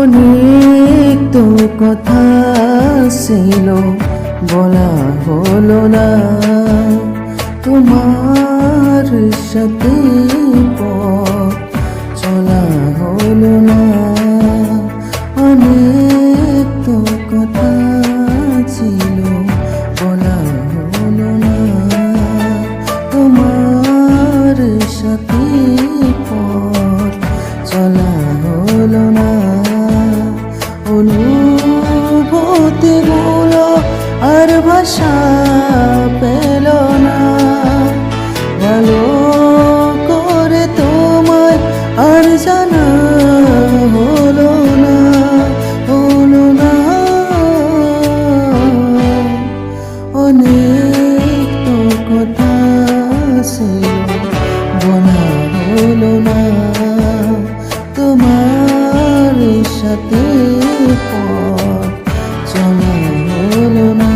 অনেক তো কথা ছিল বলা হলো না, তোমার সাথে পথ চলা হলো না। অনেক তো কথা ছিল বলা হলো না, তোমার সাথে পথ চলা হলো না। অনুভূতিগুলো আর ভাষা পেল না, ভালো করে তোমায় আর জানা হলো না, হলো না। অনেক তো কথা ছিল বলা হলো না, তোমার সাথে পথ চলা হলো না।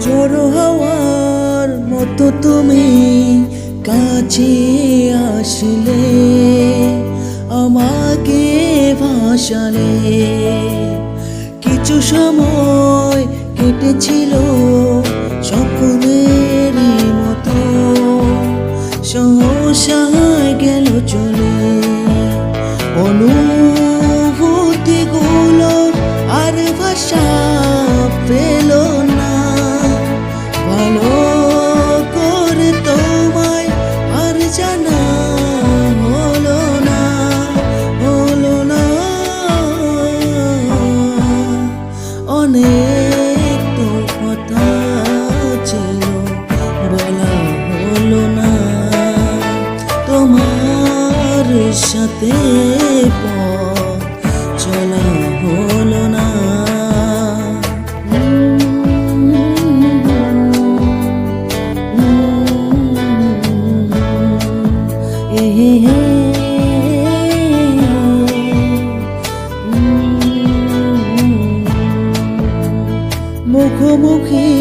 ঝড়ো হাওয়ার মতো তুমি কাছে আসলে, আমাকে ভাসালে। কিছু সময় কেটেছিল স্বপ্নের মতো, সহসা গেল চলে। অনুভূতিগুলো আর ভাষা পেল না, ভালো করে তোমায় আর জানা হলো না, হলো না। অনেক তো কথা ছিল বলা হলো না, তোমার সাথে পথ চলা হলো না। মুখোমুখি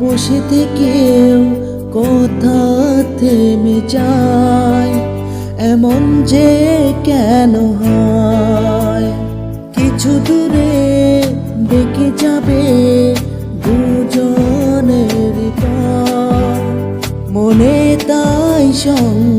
বসে থেকেও কথা থেমে যায়, এমন যে কেন হয়। কিছু দূরে দেখে যাবে দুজনের পথ, মনে তাই সঙ্গ